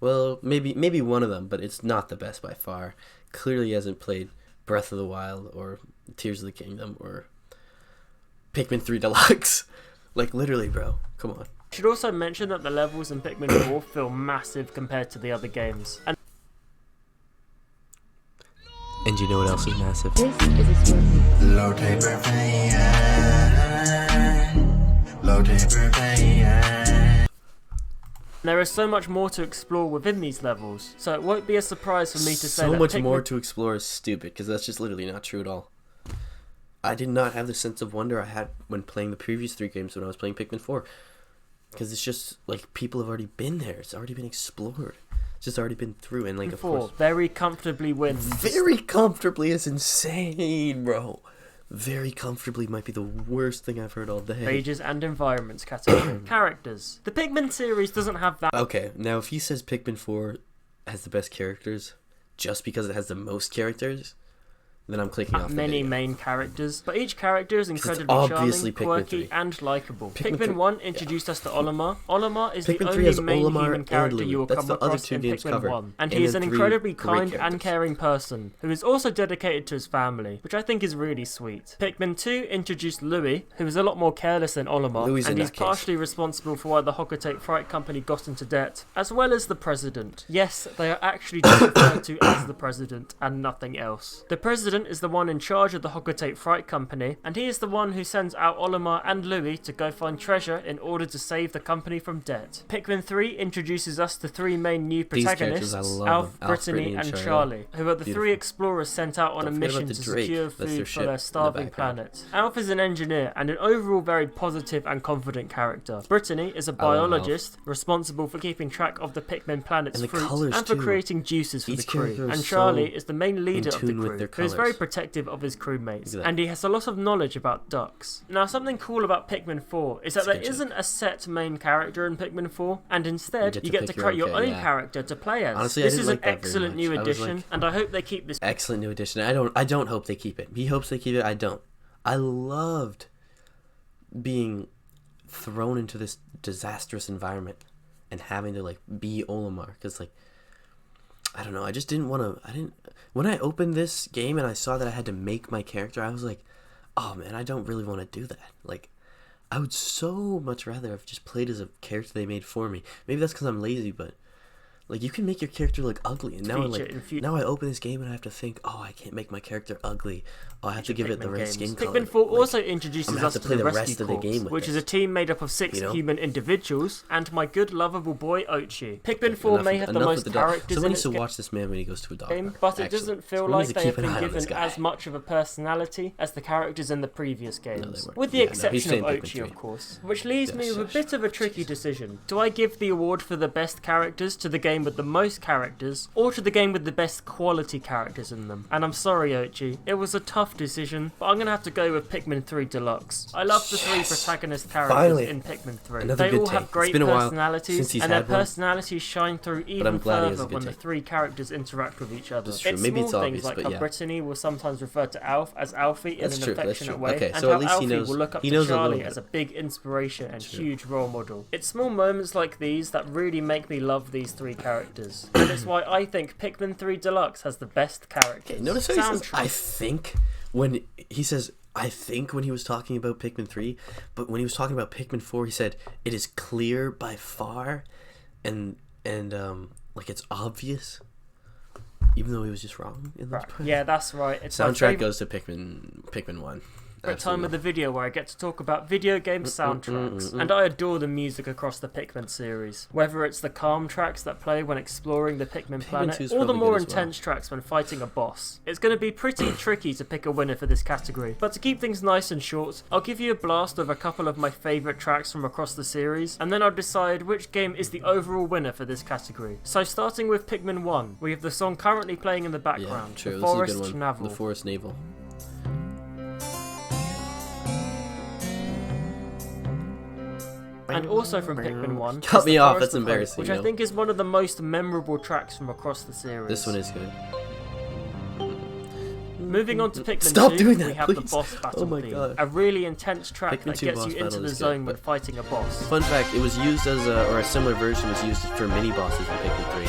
Speaker 1: Well, maybe one of them, but it's not the best by far. Clearly hasn't played Breath of the Wild or Tears of the Kingdom or Pikmin 3 Deluxe. Like, literally, bro. Come on.
Speaker 2: I should also mention that the levels in Pikmin 4 feel massive compared to the other games. And
Speaker 1: you know what else is massive?
Speaker 3: This is a story.
Speaker 4: Low taper fan. Low taper fan.
Speaker 2: there is so much more to explore within these levels, so it won't be a surprise for me to say that
Speaker 1: so much more to explore is stupid, because that's just literally not true at all. I did not have the sense of wonder I had when playing the previous 3 games when I was playing Pikmin 4. Because it's just, like, people have already been there. It's already been explored. It's just already been through, and, like, of course...
Speaker 2: very comfortably wins.
Speaker 1: Very comfortably is insane, bro. Very comfortably might be the worst thing I've heard all day.
Speaker 2: Pages and environments category. Characters. The Pikmin series doesn't have that...
Speaker 1: Okay, now if he says Pikmin 4 has the best characters, just because it has the most characters, then I'm clicking off the
Speaker 2: many
Speaker 1: video.
Speaker 2: main characters, but each character is incredibly
Speaker 1: obviously
Speaker 2: charming,
Speaker 1: Pikmin
Speaker 2: quirky,
Speaker 1: 3.
Speaker 2: and likeable.
Speaker 1: Pikmin
Speaker 2: Pikmin
Speaker 1: 3
Speaker 2: 1 introduced us to Olimar. Olimar is
Speaker 1: Pikmin
Speaker 2: the
Speaker 1: 3
Speaker 2: only
Speaker 1: has
Speaker 2: main
Speaker 1: Olimar
Speaker 2: human
Speaker 1: and
Speaker 2: character
Speaker 1: Louie.
Speaker 2: you will
Speaker 1: That's
Speaker 2: come
Speaker 1: the other
Speaker 2: across
Speaker 1: two
Speaker 2: in
Speaker 1: games
Speaker 2: Pikmin
Speaker 1: covered.
Speaker 2: 1, and
Speaker 1: And
Speaker 2: he is
Speaker 1: then
Speaker 2: an
Speaker 1: 3
Speaker 2: incredibly
Speaker 1: great
Speaker 2: kind and
Speaker 1: characters.
Speaker 2: caring person who is also dedicated to his family, which I think is really sweet. Pikmin 2 introduced Louie, who is a lot more careless than Olimar,
Speaker 1: Louie's
Speaker 2: and
Speaker 1: a
Speaker 2: he's
Speaker 1: nutcase.
Speaker 2: partially responsible for why the Hocotate Fright Company got into debt, as well as the president. Yes, they are actually just referred to as the president and nothing else. The president is the one in charge of the Hocotate Fright Company, and he is the one who sends out Olimar and Louie to go find treasure in order to save the company from debt. Pikmin 3 introduces us to three main new
Speaker 1: These
Speaker 2: protagonists,
Speaker 1: characters, I love
Speaker 2: Alf,
Speaker 1: them. Alf,
Speaker 2: Brittany, and Charlie, who are the
Speaker 1: Beautiful.
Speaker 2: three explorers sent out on
Speaker 1: Don't
Speaker 2: a
Speaker 1: forget
Speaker 2: mission
Speaker 1: about
Speaker 2: to
Speaker 1: the Drake.
Speaker 2: secure
Speaker 1: That's their
Speaker 2: food
Speaker 1: ship
Speaker 2: for
Speaker 1: in
Speaker 2: their
Speaker 1: the
Speaker 2: starving
Speaker 1: background.
Speaker 2: planet. Alf is an engineer and an overall very positive and confident character. Brittany is a
Speaker 1: I love Alf.
Speaker 2: biologist responsible for keeping track of the Pikmin planet's
Speaker 1: And the
Speaker 2: fruit
Speaker 1: colours
Speaker 2: and for
Speaker 1: too.
Speaker 2: creating juices for
Speaker 1: Each
Speaker 2: the crew.
Speaker 1: character is
Speaker 2: And Charlie
Speaker 1: so
Speaker 2: is the main leader
Speaker 1: in
Speaker 2: of the
Speaker 1: tune with
Speaker 2: crew,
Speaker 1: their
Speaker 2: who is very
Speaker 1: colours.
Speaker 2: protective of his crewmates,
Speaker 1: Look at that.
Speaker 2: and he has a lot of knowledge about ducks. Now, something cool about Pikmin 4 is that
Speaker 1: That's a
Speaker 2: there
Speaker 1: good
Speaker 2: isn't a set main character in Pikmin 4, and instead
Speaker 1: You
Speaker 2: you
Speaker 1: get
Speaker 2: get
Speaker 1: to
Speaker 2: to
Speaker 1: pick
Speaker 2: create
Speaker 1: your
Speaker 2: your
Speaker 1: own
Speaker 2: own
Speaker 1: kid, yeah.
Speaker 2: character to play as.
Speaker 1: Honestly, I
Speaker 2: This
Speaker 1: didn't
Speaker 2: is an
Speaker 1: like that very
Speaker 2: excellent new
Speaker 1: much. I was
Speaker 2: addition,
Speaker 1: like-
Speaker 2: and I hope they keep this.
Speaker 1: Excellent new addition. I don't hope they keep it. He hopes they keep it. I don't. I loved being thrown into this disastrous environment and having to like be Olimar, because like I don't know, I just didn't want to. I didn't. When I opened this game and I saw that I had to make my character, I was like, oh man, I don't really want to do that. Like, I would so much rather have just played as a character they made for me. Maybe that's because I'm lazy, but like you can make your character look ugly, and now
Speaker 2: Feature in future
Speaker 1: now I open this game and I have to think, oh, I can't make my character ugly. Oh, I have to give it the
Speaker 2: Pikmin
Speaker 1: right
Speaker 2: games.
Speaker 1: skin color.
Speaker 2: Pikmin 4
Speaker 1: Like,
Speaker 2: also
Speaker 1: I'm
Speaker 2: introduces
Speaker 1: gonna have
Speaker 2: us
Speaker 1: to
Speaker 2: to
Speaker 1: play
Speaker 2: the
Speaker 1: the rest
Speaker 2: Rescue
Speaker 1: of the
Speaker 2: Corps,
Speaker 1: game with
Speaker 2: which is
Speaker 1: this.
Speaker 2: a team made up of 6
Speaker 1: You know?
Speaker 2: human individuals, and my good lovable boy Ochi. Pikmin 4
Speaker 1: enough-
Speaker 2: may have the
Speaker 1: enough
Speaker 2: most
Speaker 1: with dog.
Speaker 2: characters
Speaker 1: Someone
Speaker 2: in
Speaker 1: needs
Speaker 2: its
Speaker 1: to watch this man when he goes to a dog
Speaker 2: game,
Speaker 1: park,
Speaker 2: but it
Speaker 1: actually.
Speaker 2: doesn't feel
Speaker 1: Someone
Speaker 2: like
Speaker 1: needs to
Speaker 2: they
Speaker 1: keep
Speaker 2: have
Speaker 1: an
Speaker 2: been
Speaker 1: eye on this
Speaker 2: given
Speaker 1: guy.
Speaker 2: as much of a personality as the characters in the previous games,
Speaker 1: weren't.
Speaker 2: with the
Speaker 1: Yeah, no, he's
Speaker 2: exception of
Speaker 1: saying Pikmin
Speaker 2: Ochi,
Speaker 1: 3.
Speaker 2: of course. Which leaves me
Speaker 1: Yes,
Speaker 2: with a
Speaker 1: yes,
Speaker 2: bit of a tricky decision. Do I give the award for the best characters to the game with the most characters, or to the game with the best quality characters in them? And I'm sorry, Ochi, it was a tough decision, but I'm gonna have to go with Pikmin 3 Deluxe. I love the three protagonist characters
Speaker 1: Finally.
Speaker 2: in Pikmin 3.
Speaker 1: Another
Speaker 2: They
Speaker 1: good
Speaker 2: all
Speaker 1: take.
Speaker 2: have great
Speaker 1: It's been a while
Speaker 2: personalities,
Speaker 1: since he's
Speaker 2: and their
Speaker 1: had one,
Speaker 2: personalities shine through even
Speaker 1: I'm glad he has a
Speaker 2: further
Speaker 1: good
Speaker 2: when the
Speaker 1: take.
Speaker 2: three characters interact with each other.
Speaker 1: That's true.
Speaker 2: It's
Speaker 1: Maybe
Speaker 2: small
Speaker 1: it's
Speaker 2: things
Speaker 1: obvious,
Speaker 2: like
Speaker 1: but
Speaker 2: how
Speaker 1: yeah.
Speaker 2: Brittany will sometimes refer to Alf as Alfie in
Speaker 1: That's
Speaker 2: an
Speaker 1: true, that's
Speaker 2: affectionate
Speaker 1: true.
Speaker 2: way,
Speaker 1: Okay,
Speaker 2: and
Speaker 1: so
Speaker 2: how
Speaker 1: at least he
Speaker 2: Alfie
Speaker 1: knows-
Speaker 2: will look up
Speaker 1: he
Speaker 2: to
Speaker 1: knows a little
Speaker 2: Charlie
Speaker 1: bit.
Speaker 2: as a big inspiration and
Speaker 1: True.
Speaker 2: huge role model. It's small moments like these that really make me love these three characters, and it's why I think Pikmin 3 Deluxe has the best characters.
Speaker 1: Okay, notice how he says,
Speaker 2: Soundtrack.
Speaker 1: I think, when he says, I think, when he was talking about Pikmin 3, but when he was talking about Pikmin 4, he said, it is clear by far, and like, it's obvious, even though he was just wrong in those
Speaker 2: Right.
Speaker 1: parts.
Speaker 2: Yeah, that's right. It's my
Speaker 1: Soundtrack
Speaker 2: favorite
Speaker 1: goes to Pikmin 1.
Speaker 2: time of the video where I get to talk about video game soundtracks, and I adore the music across the Pikmin series. Whether it's the calm tracks that play when exploring the Pikmin planet,
Speaker 1: 2's
Speaker 2: or the
Speaker 1: probably
Speaker 2: more
Speaker 1: good as well.
Speaker 2: intense tracks when fighting a boss. It's going to be pretty tricky to pick a winner for this category, but to keep things nice and short, I'll give you a blast of a couple of my favourite tracks from across the series, and then I'll decide which game is the overall winner for this category. So starting with Pikmin 1, we have the song currently playing in the
Speaker 1: Yeah,
Speaker 2: background,
Speaker 1: true.
Speaker 2: The
Speaker 1: This is a
Speaker 2: Forest
Speaker 1: good one.
Speaker 2: Navel.
Speaker 1: The Forest Navel.
Speaker 2: And also from Pikmin 1,
Speaker 1: Cut
Speaker 2: is
Speaker 1: me
Speaker 2: The
Speaker 1: off,
Speaker 2: Forest
Speaker 1: that's
Speaker 2: of Hope,
Speaker 1: embarrassing,
Speaker 2: which
Speaker 1: you
Speaker 2: I
Speaker 1: know.
Speaker 2: think is one of the most memorable tracks from across the series.
Speaker 1: This one is good.
Speaker 2: Moving on to Pikmin
Speaker 1: Stop
Speaker 2: 2,
Speaker 1: doing that,
Speaker 2: we have
Speaker 1: please.
Speaker 2: the boss battle
Speaker 1: Oh my
Speaker 2: theme,
Speaker 1: God.
Speaker 2: a really intense track
Speaker 1: Pikmin
Speaker 2: that
Speaker 1: 2
Speaker 2: gets
Speaker 1: boss
Speaker 2: you into
Speaker 1: battle
Speaker 2: the
Speaker 1: is
Speaker 2: zone
Speaker 1: good,
Speaker 2: when
Speaker 1: but-
Speaker 2: fighting a boss.
Speaker 1: Fun fact, it was used as or a similar version was used for mini bosses in Pikmin 3.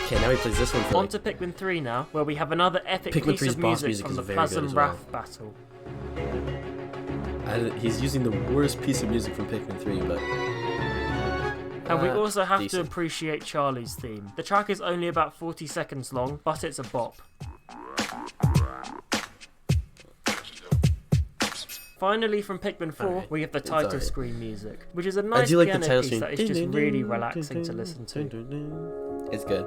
Speaker 1: Okay, now he plays this one for
Speaker 2: On
Speaker 1: like,
Speaker 2: to Pikmin 3 now, where we have another epic
Speaker 1: Pikmin
Speaker 2: piece
Speaker 1: 3's
Speaker 2: of
Speaker 1: boss
Speaker 2: music
Speaker 1: music
Speaker 2: from
Speaker 1: is
Speaker 2: the
Speaker 1: very good
Speaker 2: Plasm
Speaker 1: as well.
Speaker 2: Wrath battle.
Speaker 1: he's using the worst piece of music from Pikmin 3, but
Speaker 2: And we also have to
Speaker 1: decent.
Speaker 2: appreciate Charlie's theme. The track is only about 40 seconds long, but it's a bop. Finally, from Pikmin 4,
Speaker 1: Alright,
Speaker 2: we have the
Speaker 1: it's
Speaker 2: title
Speaker 1: alright.
Speaker 2: screen music, which is a
Speaker 1: I
Speaker 2: nice
Speaker 1: do like the
Speaker 2: piano
Speaker 1: title
Speaker 2: piece
Speaker 1: screen.
Speaker 2: that is just really relaxing to listen to.
Speaker 1: It's good.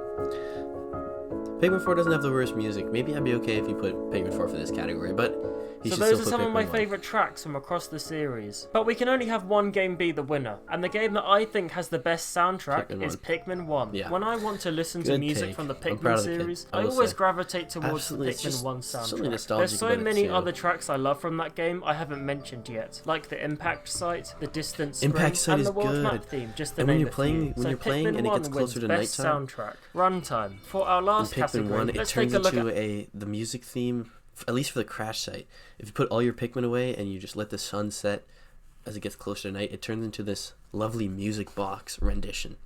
Speaker 1: Pikmin 4 doesn't have the worst music. Maybe I'd be okay if you put Pikmin 4 for this category, but he
Speaker 2: So
Speaker 1: should
Speaker 2: those
Speaker 1: still
Speaker 2: are
Speaker 1: put
Speaker 2: some of
Speaker 1: Pikmin
Speaker 2: my
Speaker 1: 1.
Speaker 2: favourite tracks from across the series. But we can only have one game be the winner, and the game that I think has the best soundtrack
Speaker 1: Pikmin
Speaker 2: is
Speaker 1: 1.
Speaker 2: Pikmin 1.
Speaker 1: Yeah.
Speaker 2: When I want to listen to
Speaker 1: Good
Speaker 2: music
Speaker 1: take.
Speaker 2: from the
Speaker 1: I'm proud
Speaker 2: Pikmin
Speaker 1: of the kid,
Speaker 2: series,
Speaker 1: I
Speaker 2: I
Speaker 1: will
Speaker 2: always
Speaker 1: say.
Speaker 2: gravitate towards
Speaker 1: Absolutely,
Speaker 2: the
Speaker 1: it's
Speaker 2: Pikmin
Speaker 1: just
Speaker 2: 1
Speaker 1: something
Speaker 2: soundtrack.
Speaker 1: nostalgic
Speaker 2: There's so
Speaker 1: about it
Speaker 2: many
Speaker 1: too.
Speaker 2: other tracks I love from that game I haven't mentioned yet, like the Impact Site, the Distant Spring,
Speaker 1: Impact Site
Speaker 2: and
Speaker 1: is
Speaker 2: the World
Speaker 1: good.
Speaker 2: Map theme, just to
Speaker 1: And when
Speaker 2: name
Speaker 1: you're
Speaker 2: a
Speaker 1: playing-
Speaker 2: few.
Speaker 1: when
Speaker 2: So
Speaker 1: you're playing
Speaker 2: Pikmin
Speaker 1: and it
Speaker 2: 1
Speaker 1: gets closer
Speaker 2: wins
Speaker 1: to
Speaker 2: best
Speaker 1: nighttime.
Speaker 2: soundtrack. Runtime. For our
Speaker 1: In
Speaker 2: last
Speaker 1: Pikmin
Speaker 2: category,
Speaker 1: 1, it
Speaker 2: let's
Speaker 1: turns
Speaker 2: take a look
Speaker 1: into
Speaker 2: at
Speaker 1: the music theme, at least for the Crash Site. If you put all your Pikmin away and you just let the sun set as it gets closer to night, it turns into this lovely music box rendition.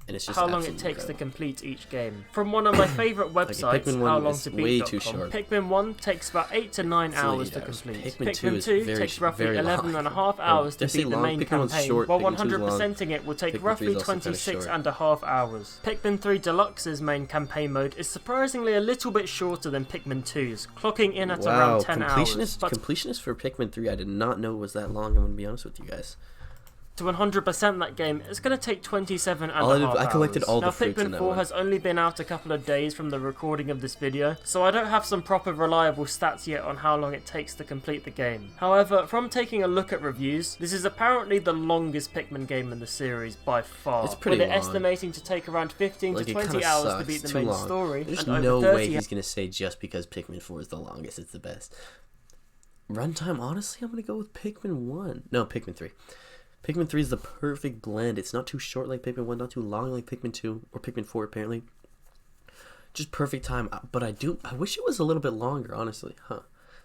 Speaker 1: And it's just
Speaker 2: how long it
Speaker 1: absolutely
Speaker 2: takes to
Speaker 1: incredible.
Speaker 2: complete each game. From one of my favourite websites,
Speaker 1: Pikmin 1
Speaker 2: How Long
Speaker 1: is
Speaker 2: to
Speaker 1: way
Speaker 2: Beat.com,
Speaker 1: too short.
Speaker 2: Pikmin 1 takes about 8 to 9
Speaker 1: It's only
Speaker 2: hours
Speaker 1: 8
Speaker 2: to
Speaker 1: hours.
Speaker 2: complete.
Speaker 1: Pikmin 2 is very
Speaker 2: takes roughly
Speaker 1: very
Speaker 2: 11
Speaker 1: long.
Speaker 2: and a half
Speaker 1: Or,
Speaker 2: hours
Speaker 1: did
Speaker 2: to
Speaker 1: I say
Speaker 2: beat the
Speaker 1: long?
Speaker 2: main
Speaker 1: Pikmin 1's
Speaker 2: campaign,
Speaker 1: short,
Speaker 2: while
Speaker 1: Pikmin 2's long.
Speaker 2: 100%ing it will take
Speaker 1: Pikmin 3
Speaker 2: roughly
Speaker 1: is also kinda
Speaker 2: 26
Speaker 1: short.
Speaker 2: and a half hours. Pikmin 3 Deluxe's main campaign mode is surprisingly a little bit shorter than Pikmin 2's, clocking in at around 10 hours. But
Speaker 1: completionist for Pikmin 3, I did not know it was that long, I'm going to be honest with you guys.
Speaker 2: to 100% that game, it's going to take 27 and
Speaker 1: All
Speaker 2: a
Speaker 1: I
Speaker 2: half
Speaker 1: did- I collected
Speaker 2: hours.
Speaker 1: all the
Speaker 2: Now,
Speaker 1: fruits in
Speaker 2: Pikmin
Speaker 1: that
Speaker 2: 4
Speaker 1: one.
Speaker 2: has only been out a couple of days from the recording of this video, so I don't have some proper reliable stats yet on how long it takes to complete the game. However, from taking a look at reviews, this is apparently the longest Pikmin game in the series by far,
Speaker 1: It's pretty
Speaker 2: with it
Speaker 1: long.
Speaker 2: estimating to take around 15
Speaker 1: Like,
Speaker 2: to
Speaker 1: it
Speaker 2: 20
Speaker 1: kinda
Speaker 2: hours to
Speaker 1: sucks.
Speaker 2: beat the
Speaker 1: Too
Speaker 2: main
Speaker 1: long.
Speaker 2: story,
Speaker 1: There's
Speaker 2: and
Speaker 1: no
Speaker 2: over 30
Speaker 1: way he's going to say just because Pikmin 4 is the longest, it's the best. Runtime, honestly, I'm going to go with Pikmin 1. No, Pikmin 3. Pikmin 3 is the perfect blend. It's not too short like Pikmin 1, not too long like Pikmin 2, or Pikmin 4 apparently. Just perfect time, but I wish it was a little bit longer, honestly.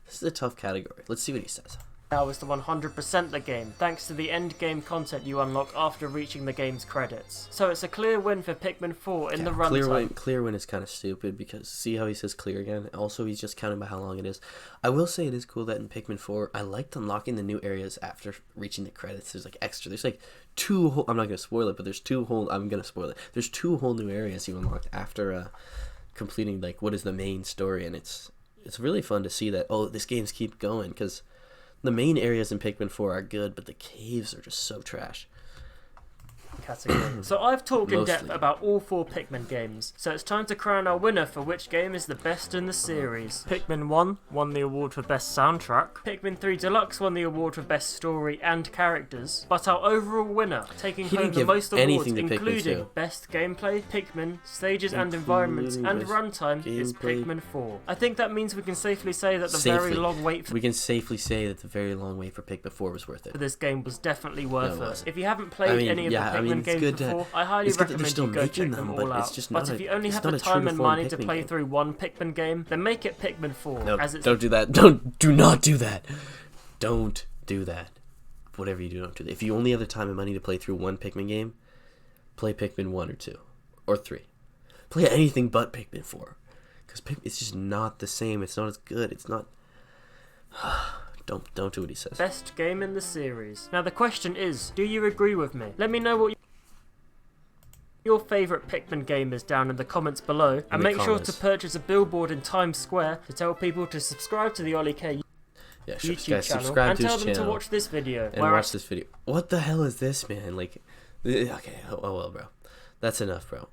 Speaker 1: This is a tough category. Let's see what he says.
Speaker 2: hours to 100% the game, thanks to the end game content you unlock after reaching the game's credits. So it's a clear win for Pikmin 4 in the runtime.
Speaker 1: Clear win is kind of stupid because see how he says clear again? Also, he's just counting by how long it is. I will say it is cool that in Pikmin 4, I liked unlocking the new areas after reaching the credits. There's like extra. There's like two whole, I'm not going to spoil it, but there's two whole, I'm going to spoil it. There's two whole new areas you unlocked after completing like what is the main story, and it's really fun to see that, oh, this game's keep going, because the main areas in Pikmin 4 are good, but the caves are just so trash.
Speaker 2: Category. So I've talked in depth
Speaker 1: Mostly.
Speaker 2: about all 4 Pikmin games, so it's time to crown our winner for which game is the best in the series. Pikmin 1 won the award for best soundtrack, Pikmin 3 Deluxe won the award for best story and characters, but our overall winner, taking
Speaker 1: He
Speaker 2: home
Speaker 1: didn't
Speaker 2: the
Speaker 1: give
Speaker 2: most awards,
Speaker 1: anything to Pikmin
Speaker 2: including
Speaker 1: 2.
Speaker 2: best gameplay, Pikmin, stages and environments,
Speaker 1: Including
Speaker 2: and
Speaker 1: best
Speaker 2: runtime, is
Speaker 1: gameplay.
Speaker 2: Pikmin 4. I think that means we can safely say that the very long wait for
Speaker 1: We can safely say that the very long wait for Pikmin 4 was worth it.
Speaker 2: this game was definitely worth
Speaker 1: No, it
Speaker 2: it.
Speaker 1: wasn't.
Speaker 2: If you haven't played any of the Pikmin
Speaker 1: it's
Speaker 2: games
Speaker 1: good to-
Speaker 2: before, I highly
Speaker 1: it's good that they're
Speaker 2: recommend
Speaker 1: still
Speaker 2: you go
Speaker 1: making
Speaker 2: check them
Speaker 1: them,
Speaker 2: all
Speaker 1: but
Speaker 2: out.
Speaker 1: it's just
Speaker 2: But
Speaker 1: not
Speaker 2: if
Speaker 1: a-
Speaker 2: you only
Speaker 1: it's
Speaker 2: have
Speaker 1: not
Speaker 2: the
Speaker 1: a true
Speaker 2: time
Speaker 1: to
Speaker 2: and
Speaker 1: form
Speaker 2: money to
Speaker 1: Pikmin
Speaker 2: play
Speaker 1: game.
Speaker 2: through one Pikmin game, then make it Pikmin 4.
Speaker 1: No,
Speaker 2: as it's
Speaker 1: don't do that. Do not do that. Don't do that. Whatever you do, don't do that. If you only have the time and money to play through one Pikmin game, play Pikmin 1 or 2 or 3. Play anything but Pikmin 4, because it's just not the same. It's not as good. It's not. Don't do what he says.
Speaker 2: best game in the series. Now the question is, do you agree with me? Let me know what your favourite Pikmin game is down in the comments below, and
Speaker 1: the
Speaker 2: make sure to
Speaker 1: comments.
Speaker 2: purchase a billboard in Times Square to tell people to subscribe to the Ollie K
Speaker 1: Yeah, sure.
Speaker 2: YouTube
Speaker 1: Guys,
Speaker 2: channel,
Speaker 1: subscribe
Speaker 2: and
Speaker 1: to
Speaker 2: tell
Speaker 1: his
Speaker 2: them to
Speaker 1: channel
Speaker 2: watch this video.
Speaker 1: and
Speaker 2: where I
Speaker 1: watch this video. What the hell is this, man? Like, okay, oh well, bro. That's enough, bro.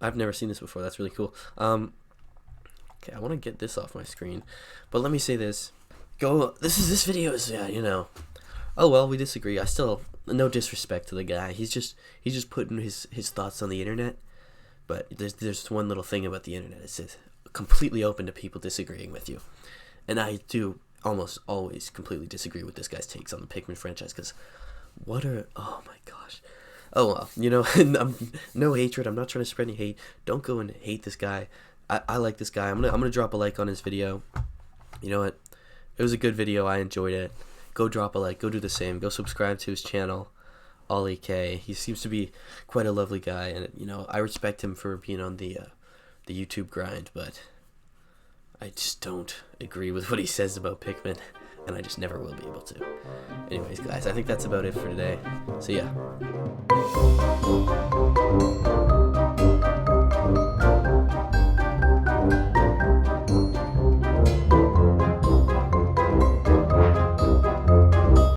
Speaker 1: I've never seen this before. That's really cool. Okay, I want to get this off my screen, but let me say this. This video is, yeah, you know. Oh well, we disagree. I still, no disrespect to the guy. He's just putting his thoughts on the internet. But there's one little thing about the internet. It's completely open to people disagreeing with you, and I do almost always completely disagree with this guy's takes on the Pikmin franchise. Because oh my gosh. Oh well, you know, no hatred. I'm not trying to spread any hate. Don't go and hate this guy. I like this guy. I'm gonna drop a like on his video. You know what? It was a good video. I enjoyed it. Go drop a like. Go do the same. Go subscribe to his channel, Ollie K. He seems to be quite a lovely guy, and you know, I respect him for being on the YouTube grind. But I just don't agree with what he says about Pikmin, and I just never will be able to. Anyways, guys, I think that's about it for today. See ya.